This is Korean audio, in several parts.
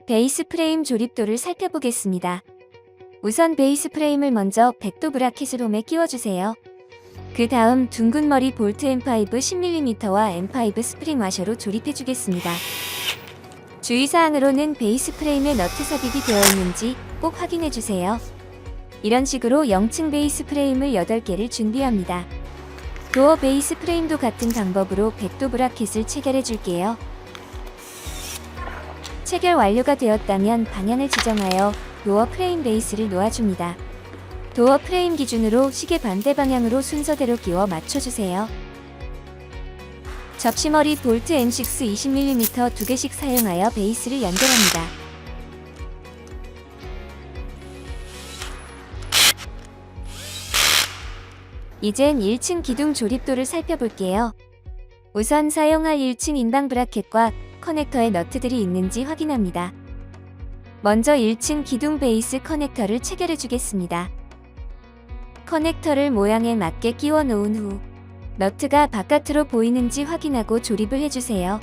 베이스 프레임 조립도를 살펴보겠습니다. 우선 베이스 프레임을 먼저 100도 브라켓을 홈에 끼워주세요. 그 다음 둥근 머리 볼트 M5 10mm와 M5 스프링 와셔로 조립해주겠습니다. 주의사항으로는 베이스 프레임에 너트 삽입이 되어 있는지 꼭 확인해주세요. 이런 식으로 0층 베이스 프레임을 8개를 준비합니다. 도어 베이스 프레임도 같은 방법으로 100도 브라켓을 체결해줄게요. 체결 완료가 되었다면 방향을 지정하여 도어 프레임 베이스를 놓아줍니다. 도어 프레임 기준으로 시계 반대 방향으로 순서대로 끼워 맞춰주세요. 접시머리 볼트 M6 20mm 2개씩 사용하여 베이스를 연결합니다. 이젠 1층 기둥 조립도를 살펴볼게요. 우선 사용할 1층 인방 브라켓과 커넥터에 너트들이 있는지 확인합니다. 먼저 1층 기둥 베이스 커넥터를 체결해 주겠습니다. 커넥터를 모양에 맞게 끼워 놓은 후 너트가 바깥으로 보이는지 확인하고 조립을 해주세요.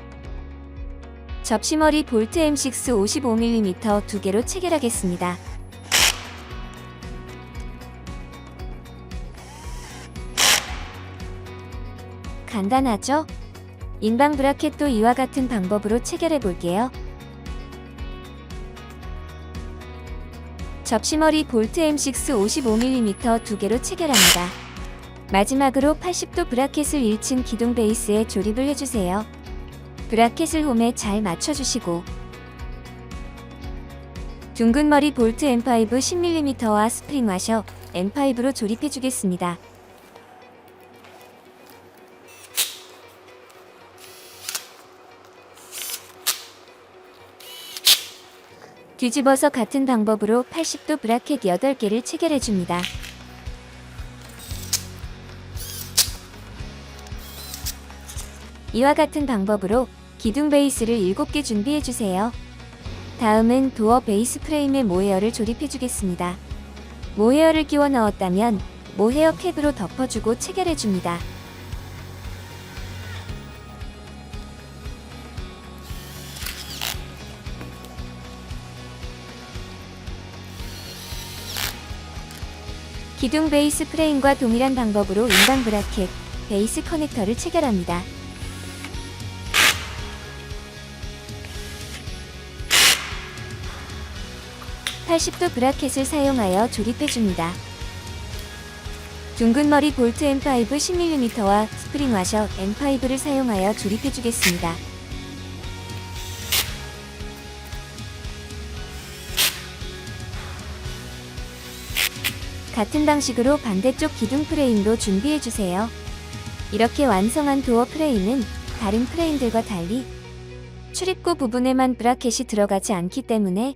접시머리 볼트 M6 55mm 2개로 체결하겠습니다. 간단하죠? 인방 브라켓도 이와 같은 방법으로 체결해 볼게요. 접시머리 볼트 M6 55mm 2개로 체결합니다. 마지막으로 80도 브라켓을 1층 기둥 베이스에 조립을 해주세요. 브라켓을 홈에 잘 맞춰주시고 둥근 머리 볼트 M5 10mm와 스프링 와셔 M5로 조립해주겠습니다. 뒤집어서 같은 방법으로 80도 브라켓 8개를 체결해줍니다. 이와 같은 방법으로 기둥 베이스를 7개 준비해주세요. 다음은 도어 베이스 프레임에 모헤어를 조립해주겠습니다. 모헤어를 끼워 넣었다면 모헤어 캡으로 덮어주고 체결해줍니다. 기둥 베이스 프레임과 동일한 방법으로 인방 브라켓, 베이스 커넥터를 체결합니다. (80도) 브라켓을 사용하여 조립해줍니다. 둥근 머리 볼트 M5 10mm와 스프링 와셔 M5를 사용하여 조립해주겠습니다. 같은 방식으로 반대쪽 기둥 프레임도 준비해주세요. 이렇게 완성한 도어 프레임은 다른 프레임들과 달리 출입구 부분에만 브라켓이 들어가지 않기 때문에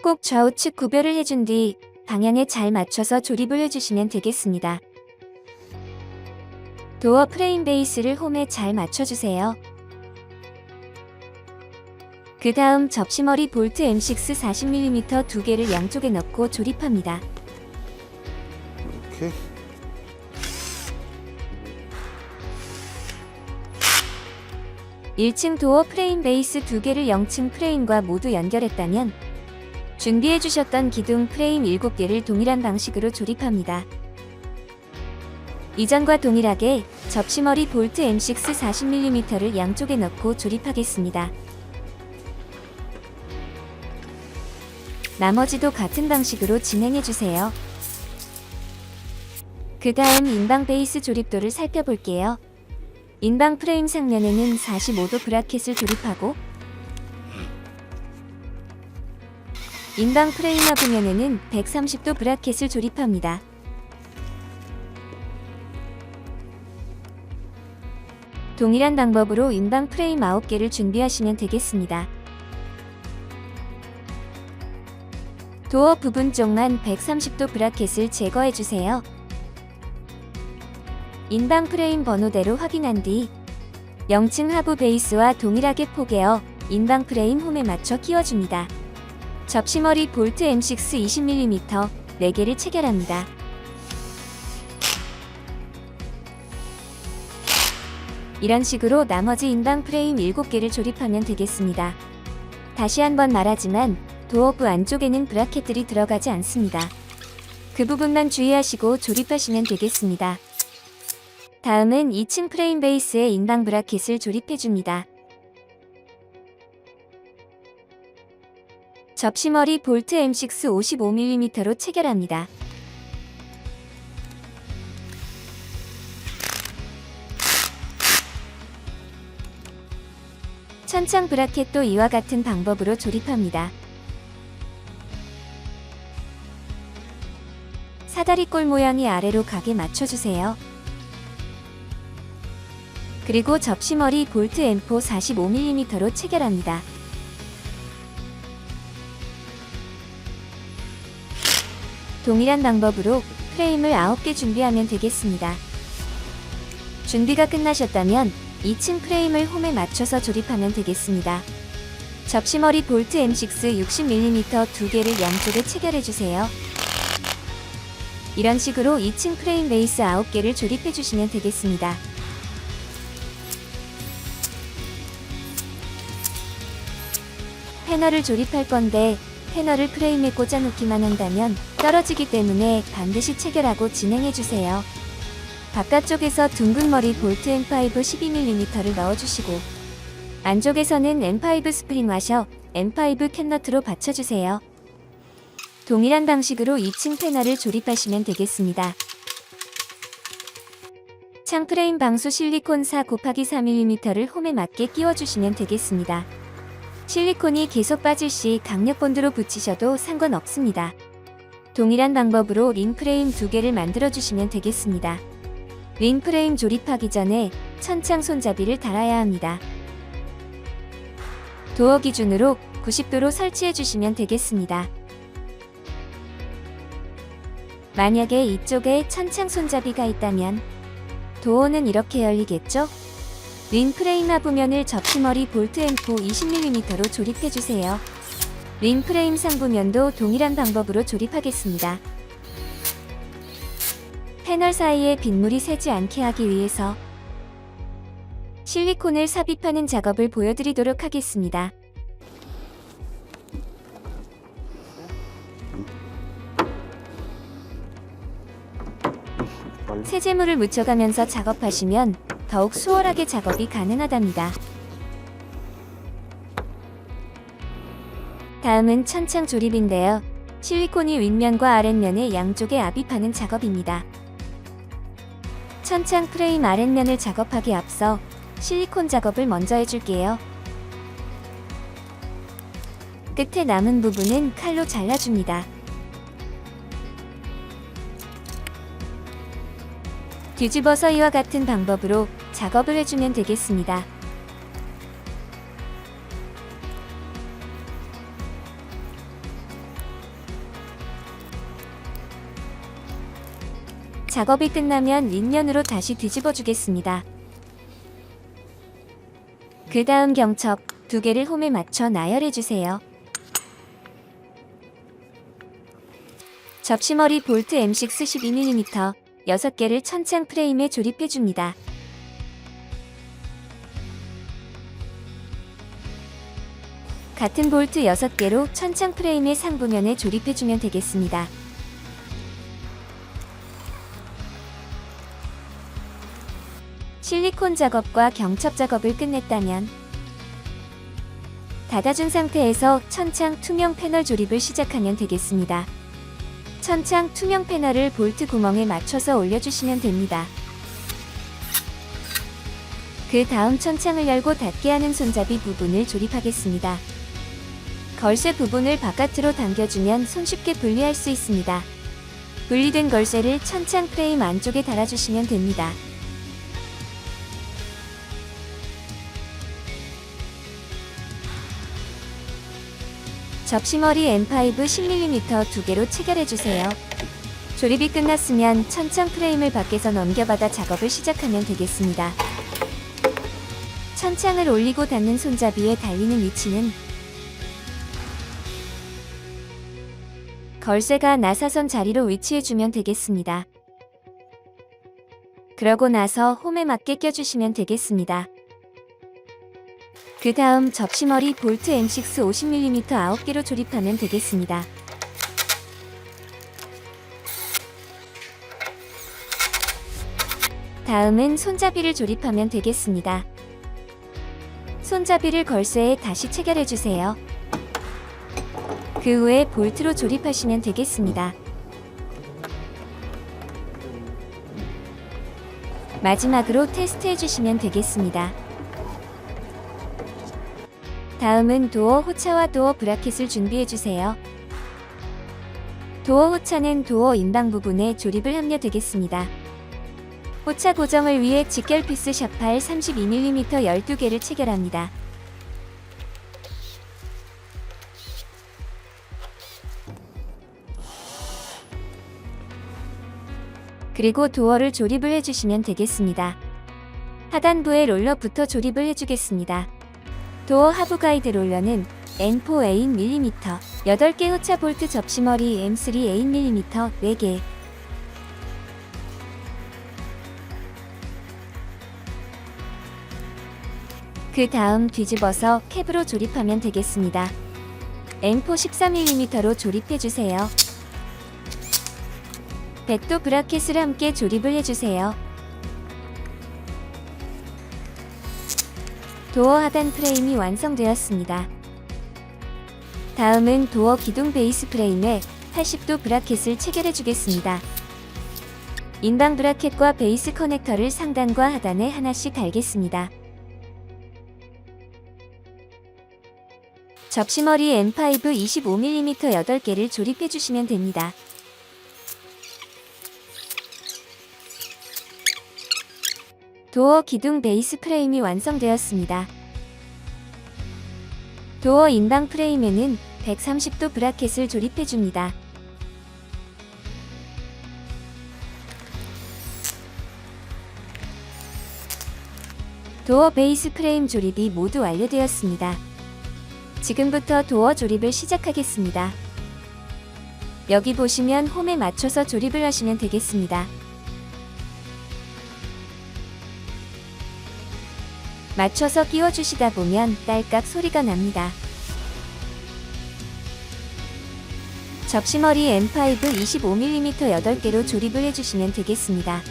꼭 좌우측 구별을 해준 뒤 방향에 잘 맞춰서 조립을 해주시면 되겠습니다. 도어 프레임 베이스를 홈에 잘 맞춰주세요. 그 다음 접시머리 볼트 M6 40mm 2개를 양쪽에 넣고 조립합니다. 이렇게 1층 도어 프레임 베이스 2개를 0층 프레임과 모두 연결했다면 준비해주셨던 기둥 프레임 7개를 동일한 방식으로 조립합니다. 이전과 동일하게 접시머리 볼트 M6 40mm를 양쪽에 넣고 조립하겠습니다. 나머지도 같은 방식으로 진행해주세요. 그 다음 인방 베이스 조립도를 살펴볼게요. 인방 프레임 상면에는 45도 브라켓을 조립하고 인방 프레임 하부면에는 130도 브라켓을 조립합니다. 동일한 방법으로 인방 프레임 9개를 준비하시면 되겠습니다. 도어 부분 쪽만 130도 브라켓을 제거해주세요. 인방 프레임 번호대로 확인한 뒤 0층 하부 베이스와 동일하게 포개어 인방 프레임 홈에 맞춰 끼워줍니다. 접시머리 볼트 M6 20mm 4개를 체결합니다. 이런 식으로 나머지 인방 프레임 7개를 조립하면 되겠습니다. 다시 한번 말하지만 도어부 안쪽에는 브라켓들이 들어가지 않습니다. 그 부분만 주의하시고 조립하시면 되겠습니다. 다음은 2층 프레임 베이스에 인방 브라켓을 조립해줍니다. 접시머리 볼트 M6 55mm로 체결합니다. 천창 브라켓도 이와 같은 방법으로 조립합니다. 사다리꼴 모양이 아래로 가게 맞춰주세요. 그리고 접시머리 볼트 M4 45mm로 체결합니다. 동일한 방법으로 프레임을 9개 준비하면 되겠습니다. 준비가 끝나셨다면 2층 프레임을 홈에 맞춰서 조립하면 되겠습니다. 접시머리 볼트 M6 60mm 2개를 양쪽에 체결해주세요. 이런 식으로 2층 프레임 베이스 9개를 조립해주시면 되겠습니다. 패널을 조립할 건데 패널을 프레임에 꽂아 놓기만 한다면 떨어지기 때문에 반드시 체결하고 진행해주세요. 바깥쪽에서 둥근 머리 볼트 M5 12mm를 넣어주시고 안쪽에서는 M5 스프링 와셔 M5 캔너트로 받쳐주세요. 동일한 방식으로 2층 패널을 조립하시면 되겠습니다. 창프레임 방수 실리콘 4×4mm 홈에 맞게 끼워주시면 되겠습니다. 실리콘이 계속 빠질 시 강력 본드로 붙이셔도 상관없습니다. 동일한 방법으로 링프레임 2개를 만들어주시면 되겠습니다. 링프레임 조립하기 전에 천창 손잡이를 달아야 합니다. 도어 기준으로 90도로 설치해주시면 되겠습니다. 만약에 이쪽에 천창 손잡이가 있다면 도어는 이렇게 열리겠죠? 링프레임 하부면을 접시머리 볼트 M4 20mm로 조립해주세요. 링프레임 상부면도 동일한 방법으로 조립하겠습니다. 패널 사이에 빗물이 새지 않게 하기 위해서 실리콘을 삽입하는 작업을 보여드리도록 하겠습니다. 세제물을 묻혀가면서 작업하시면 더욱 수월하게 작업이 가능하답니다. 다음은 천창 조립인데요. 실리콘이 윗면과 아랫면에 양쪽에 압입하는 작업입니다. 천창 프레임 아랫면을 작업하기 앞서 실리콘 작업을 먼저 해줄게요. 끝에 남은 부분은 칼로 잘라줍니다. 뒤집어서 이와 같은 방법으로 작업을 해주면 되겠습니다. 작업이 끝나면 윗면으로 다시 뒤집어 주겠습니다. 그 다음 경첩 2개를 홈에 맞춰 나열해주세요. 접시머리 볼트 M6 12mm 6개를 천창 프레임에 조립해줍니다. 같은 볼트 6개로 천창 프레임의 상부면에 조립해주면 되겠습니다. 실리콘 작업과 경첩 작업을 끝냈다면 닫아준 상태에서 천창 투명 패널 조립을 시작하면 되겠습니다. 천창 투명 패널을 볼트 구멍에 맞춰서 올려주시면 됩니다. 그 다음 천창을 열고 닫게 하는 손잡이 부분을 조립하겠습니다. 걸쇠 부분을 바깥으로 당겨주면 손쉽게 분리할 수 있습니다. 분리된 걸쇠를 천창 프레임 안쪽에 달아주시면 됩니다. 접시머리 M5 10mm 2개로 체결해주세요. 조립이 끝났으면 천창 프레임을 밖에서 넘겨받아 작업을 시작하면 되겠습니다. 천창을 올리고 닫는 손잡이에 달리는 위치는 걸쇠가 나사선 자리로 위치해주면 되겠습니다. 그러고 나서 홈에 맞게 껴주시면 되겠습니다. 그 다음 접시머리 볼트 M6 50mm 9개로 조립하면 되겠습니다. 다음은 손잡이를 조립하면 되겠습니다. 손잡이를 걸쇠에 다시 체결해주세요. 그 후에 볼트로 조립하시면 되겠습니다. 마지막으로 테스트해주시면 되겠습니다. 다음은 도어 호차와 도어 브라켓을 준비해주세요. 도어 호차는 도어 인방 부분에 조립을 하면 되겠습니다. 호차 고정을 위해 직결 피스 샤팔 32mm 12개를 체결합니다. 그리고 도어를 조립을 해주시면 되겠습니다. 하단부에 롤러부터 조립을 해주겠습니다. 도어 하부 가이드 롤러는 N4 8mm, 8개 호차 볼트 접시머리 M3 8mm 4개, 그 다음 뒤집어서 캡으로 조립하면 되겠습니다. M4 13mm로 조립해주세요. 백도 브라켓을 함께 조립을 해주세요. 도어 하단 프레임이 완성되었습니다. 다음은 도어 기둥 베이스 프레임에 80도 브라켓을 체결해 주겠습니다. 인방 브라켓과 베이스 커넥터를 상단과 하단에 하나씩 달겠습니다. 접시머리 M5 25mm 8개를 조립해 주시면 됩니다. 도어 기둥 베이스 프레임이 완성되었습니다. 도어 인방 프레임에는 130도 브라켓을 조립해 줍니다. 도어 베이스 프레임 조립이 모두 완료되었습니다. 지금부터 도어 조립을 시작하겠습니다. 여기 보시면 홈에 맞춰서 조립을 하시면 되겠습니다. 맞춰서 끼워주시다 보면 딸깍 소리가 납니다. 접시머리 M5 25mm 8개로 조립을 해주시면 되겠습니다.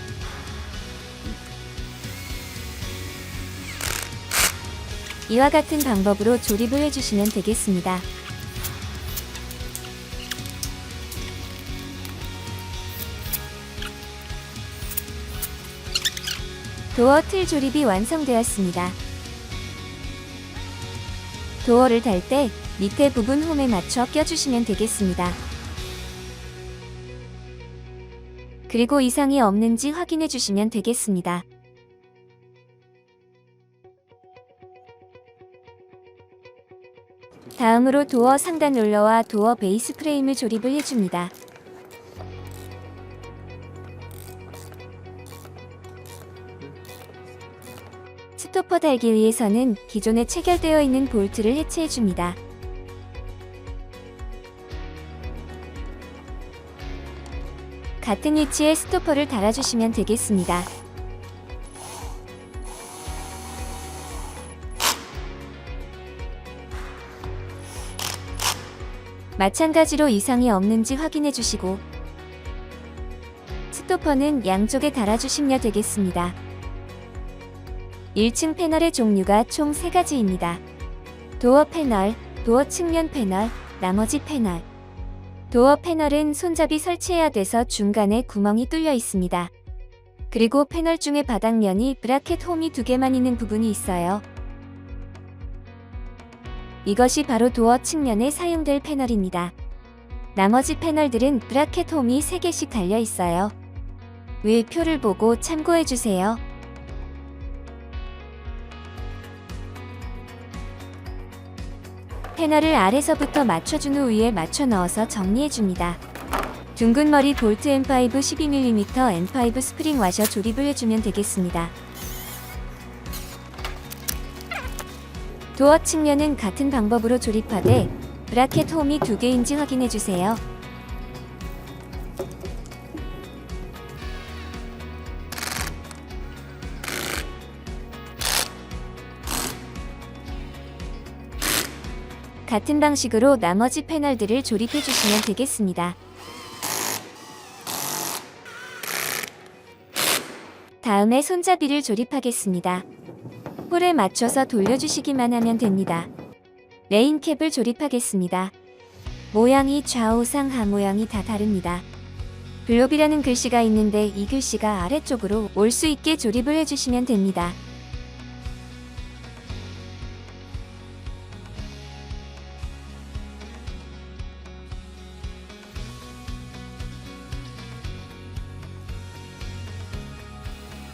이와 같은 방법으로 조립을 해주시면 되겠습니다. 도어 틀 조립이 완성되었습니다. 도어를 달 때 밑에 부분 홈에 맞춰 껴주시면 되겠습니다. 그리고 이상이 없는지 확인해 주시면 되겠습니다. 다음으로 도어 상단 롤러와 도어 베이스 프레임을 조립을 해줍니다. 스토퍼 달기 위해서는 기존에 체결되어 있는 볼트를 해체해줍니다. 같은 위치에 스토퍼를 달아주시면 되겠습니다. 마찬가지로 이상이 없는지 확인해 주시고 스토퍼는 양쪽에 달아주시면 되겠습니다. 1층 패널의 종류가 총 3가지입니다. 도어 패널, 도어 측면 패널, 나머지 패널. 도어 패널은 손잡이 설치해야 돼서 중간에 구멍이 뚫려 있습니다. 그리고 패널 중에 바닥면이 브라켓 홈이 2개만 있는 부분이 있어요. 이것이 바로 도어 측면에 사용될 패널입니다. 나머지 패널들은 브라켓 홈이 3개씩 달려 있어요. 위의 표를 보고 참고해주세요. 패널을 아래서부터 맞춰준 후 위에 맞춰 넣어서 정리해줍니다. 둥근 머리 볼트 M5 12mm M5 스프링 와셔 조립을 해주면 되겠습니다. 도어 측면은 같은 방법으로 조립하되 브라켓 홈이 2개인지 확인해주세요. 같은 방식으로 나머지 패널들을 조립해 주시면 되겠습니다. 다음에 손잡이를 조립하겠습니다. 홀에 맞춰서 돌려주시기만 하면 됩니다. 레인캡을 조립하겠습니다. 모양이 좌우상하 모양이 다 다릅니다. 블롭이라는 글씨가 있는데 이 글씨가 아래쪽으로 올 수 있게 조립을 해주시면 됩니다.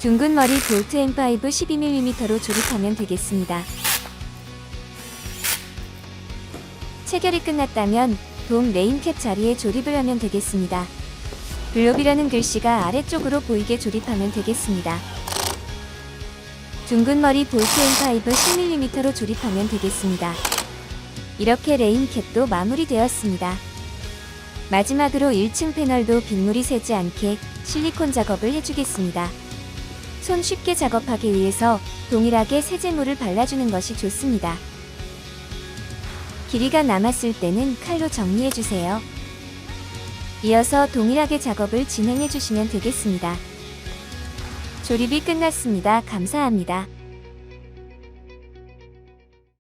둥근 머리 볼트 M5 12mm로 조립하면 되겠습니다. 체결이 끝났다면 돔 레인캡 자리에 조립을 하면 되겠습니다. 블롭이라는 글씨가 아래쪽으로 보이게 조립하면 되겠습니다. 둥근 머리 볼트 M5 10mm로 조립하면 되겠습니다. 이렇게 레인캡도 마무리되었습니다. 마지막으로 1층 패널도 빗물이 새지 않게 실리콘 작업을 해주겠습니다. 손 쉽게 작업하기 위해서 동일하게 세제물을 발라주는 것이 좋습니다. 길이가 남았을 때는 칼로 정리해주세요. 이어서 동일하게 작업을 진행해주시면 되겠습니다. 조립이 끝났습니다. 감사합니다.